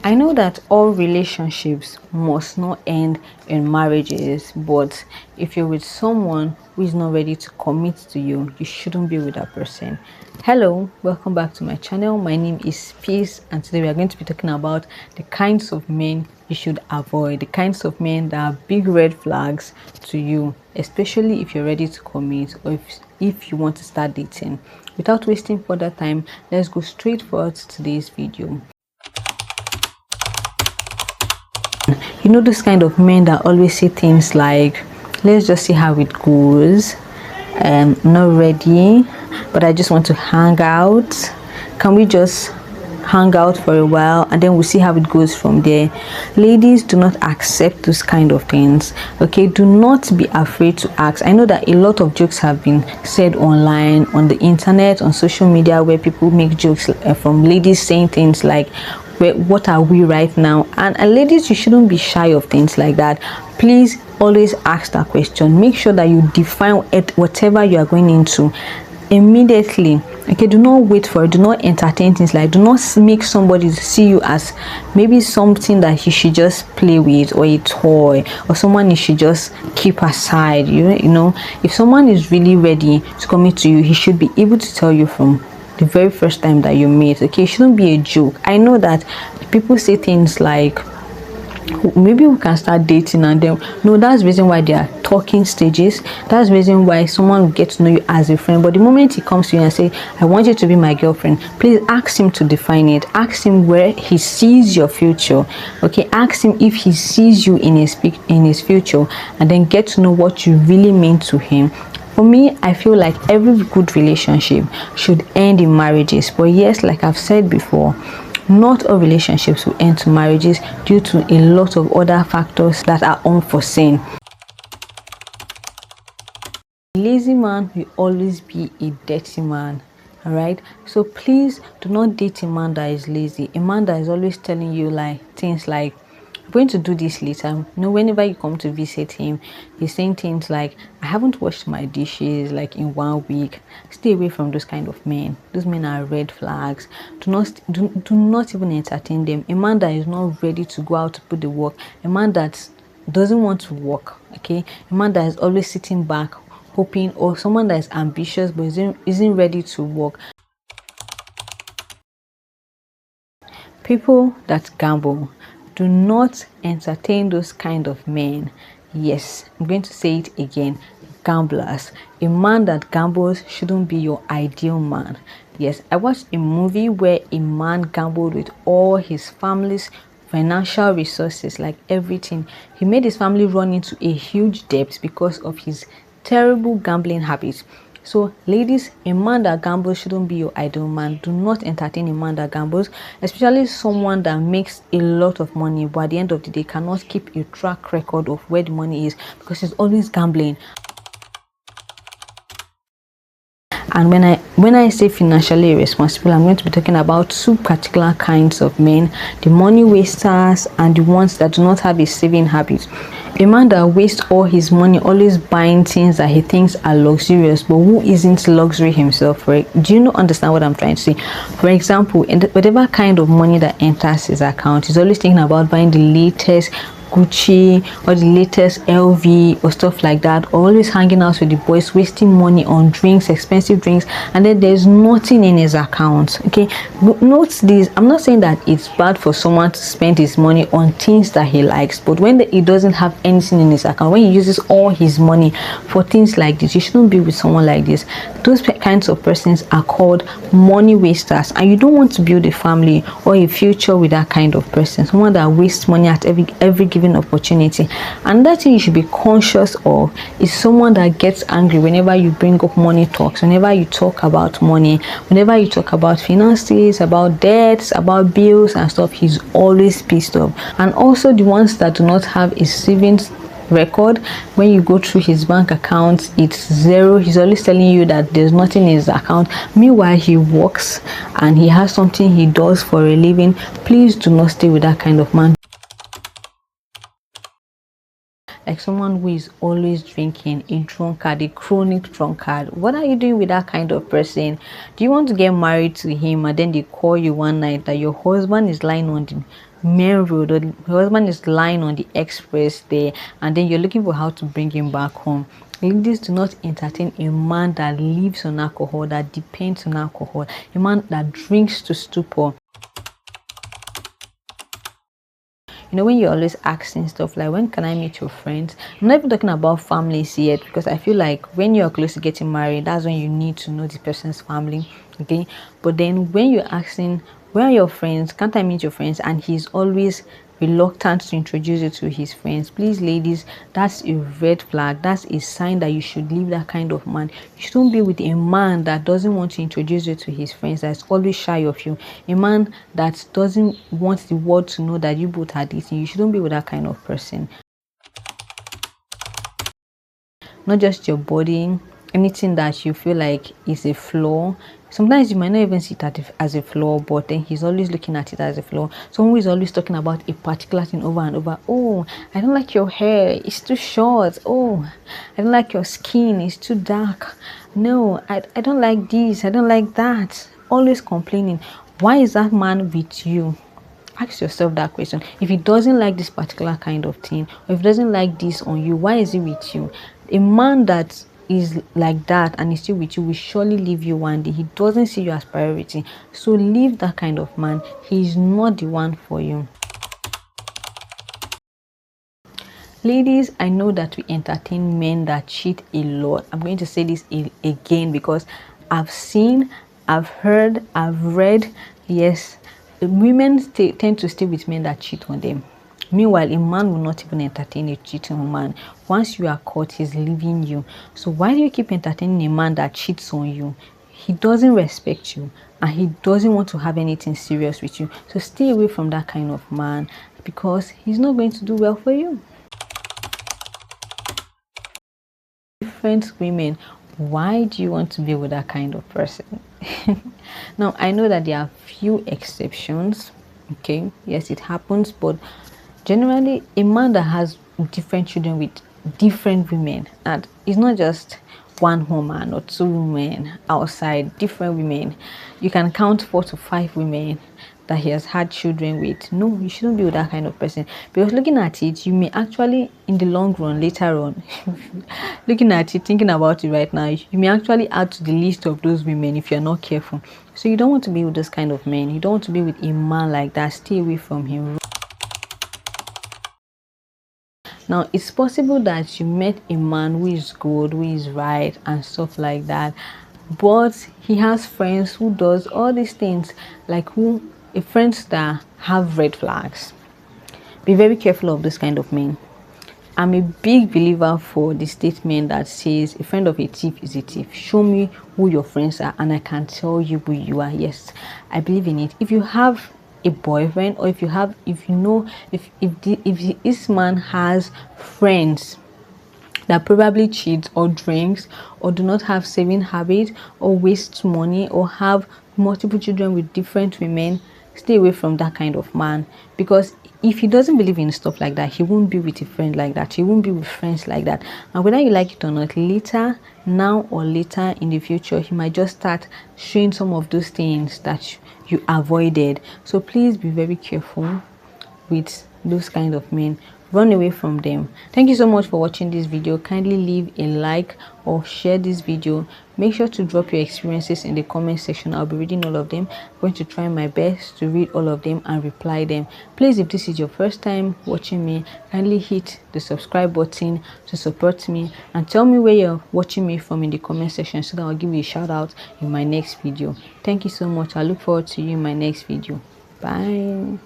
I know that all relationships must not end in marriages, but if you're with someone who is not ready to commit to you, you shouldn't be with that person. Hello, welcome back to my channel. My name is Peace, and today we are going to be talking about the kinds of men you should avoid, the kinds of men that are big red flags to you, especially if you're ready to commit or if you want to start dating. Without wasting further time, let's go straight forward to today's video. You know, those kind of men that always say things like, let's just see how it goes. I'm not ready, but I just want to hang out. Can we just hang out for a while and then we'll see how it goes from there? Ladies, do not accept those kind of things. Okay, do not be afraid to ask. I know that a lot of jokes have been said online, on the internet, on social media, where people make jokes from ladies saying things like, what are we right now? And ladies, you shouldn't be shy of things like that. Please always ask that question. Make sure that you define whatever you are going into immediately. Okay, do not wait for it. Do not entertain things like, do not make somebody see you as maybe something that he should just play with, or a toy, or someone you should just keep aside. You know, if someone is really ready to commit to you, he should be able to tell you from the very first time that you meet. Okay, it shouldn't be a joke. I know that people say things like, maybe we can start dating, and then no, that's the reason why they are talking stages. That's the reason why someone will get to know you as a friend. But the moment he comes to you and say, I want you to be my girlfriend, please ask him to define it. Ask him where he sees your future. Okay, ask him if he sees you in his future, and then get to know what you really mean to him. For me, I feel like every good relationship should end in marriages. But yes, like I've said before, not all relationships will end to marriages due to a lot of other factors that are unforeseen. A lazy man will always be a dirty man. All right, so please do not date a man that is lazy, a man that is always telling you like things like, I'm going to do this later. You know, whenever you come to visit him, he's saying things like, I haven't washed my dishes like in 1 week. Stay away from those kind of men. Those men are red flags. Do not even entertain them. A man that is not ready to go out to put the work, a man that doesn't want to work, okay, a man that is always sitting back hoping, or someone that is ambitious but isn't ready to work. People that gamble, do not entertain those kind of men. Yes, I'm going to say it again. Gamblers. A man that gambles shouldn't be your ideal man. Yes, I watched a movie where a man gambled with all his family's financial resources, like everything. He made his family run into a huge debt because of his terrible gambling habits. So ladies, a man that gambles shouldn't be your ideal man. Do not entertain a man that gambles, especially someone that makes a lot of money but at the end of the day cannot keep a track record of where the money is, because he's always gambling. And when I say financially irresponsible, I'm going to be talking about two particular kinds of men: the money wasters and the ones that do not have a saving habit. A man that wastes all his money always buying things that he thinks are luxurious, but who isn't luxury himself, right? Do you not understand what I'm trying to say? For example, whatever kind of money that enters his account, he's always thinking about buying the latest Gucci or the latest LV or stuff like that, or always hanging out with the boys, wasting money on drinks, expensive drinks, and then there's nothing in his account. Okay, note this. I'm not saying that it's bad for someone to spend his money on things that he likes, but when he doesn't have anything in his account, when he uses all his money for things like this, you shouldn't be with someone like this. Those kinds of persons are called money wasters, and you don't want to build a family or a future with that kind of person, someone that wastes money at every given opportunity. And that thing you should be conscious of is someone that gets angry whenever you bring up money talks, whenever you talk about money, whenever you talk about finances, about debts, about bills and stuff. He's always pissed off. And also the ones that do not have a savings record, when you go through his bank account, it's zero. He's always telling you that there's nothing in his account, meanwhile he works and he has something he does for a living. Please do not stay with that kind of man. Like someone who is always drinking, a drunkard, a chronic drunkard. What are you doing with that kind of person? Do you want to get married to him and then they call you one night that your husband is lying on main road, or your husband is lying on the express there, and then you're looking for how to bring him back home. Ladies, do not entertain a man that lives on alcohol, that depends on alcohol, a man that drinks to stupor. You know, when you're always asking stuff like, when can I meet your friends? I'm not even talking about families yet, because I feel like when you're close to getting married, that's when you need to know the person's family. Okay. But then when you're asking, where are your friends? Can't I meet your friends? And he's always reluctant to introduce you to his friends. Please, ladies, that's a red flag. That's a sign that you should leave that kind of man. You shouldn't be with a man that doesn't want to introduce you to his friends, that's always shy of you, a man that doesn't want the world to know that you both are dating. You shouldn't be with that kind of person. Not just your body, anything that you feel like is a flaw. Sometimes you might not even see that as a flaw, but then he's always looking at it as a flaw. Someone who is always talking about a particular thing over and over. Oh, I don't like your hair, it's too short. Oh, I don't like your skin, it's too dark. No, I don't like this, I don't like that. Always complaining. Why is that man with you? Ask yourself that question. If he doesn't like this particular kind of thing, or if he doesn't like this on you, why is he with you? A man that is like that and is still with you will surely leave you one day. He doesn't see you as priority. So leave that kind of man. He is not the one for you. Ladies, I know that we entertain men that cheat a lot. I'm going to say this again because I've seen, I've heard, I've read. Yes, women tend to stay with men that cheat on them. Meanwhile, a man will not even entertain a cheating man. Once you are caught, he's leaving you. So why do you keep entertaining a man that cheats on you? He doesn't respect you, and he doesn't want to have anything serious with you. So stay away from that kind of man, because he's not going to do well for you. Different women, why do you want to be with that kind of person? Now, I know that there are few exceptions. Okay, yes, it happens, but generally a man that has different children with different women, and it's not just one woman or two women outside, different women. You can count 4 to 5 women that he has had children with. No, you shouldn't be with that kind of person, because looking at it, you may actually in the long run, later on, looking at it, thinking about it right now, you may actually add to the list of those women if you're not careful. So you don't want to be with this kind of men. You don't want to be with a man like that. Stay away from him. Now, it's possible that you met a man who is good, who is right, and stuff like that, but he has friends who does all these things, like friends that have red flags. Be very careful of this kind of men. I'm a big believer for the statement that says a friend of a thief is a thief. Show me who your friends are and I can tell you who you are. Yes, I believe in it. If you have a boyfriend, or if this man has friends that probably cheat or drinks or do not have saving habits or waste money or have multiple children with different women, stay away from that kind of man. Because if he doesn't believe in stuff like that, he won't be with a friend like that. He won't be with friends like that. And whether you like it or not, later, now or later in the future, he might just start showing some of those things that you avoided. So please be very careful with those kind of men. Run away from them. Thank you so much for watching this video. Kindly leave a like or share this video. Make sure to drop your experiences in the comment section. I'll be reading all of them. I'm going to try my best to read all of them and reply them. Please, if this is your first time watching me, kindly hit the subscribe button to support me, and tell me where you're watching me from in the comment section so that I'll give you a shout out in my next video. Thank you so much. I look forward to you in my next video. Bye.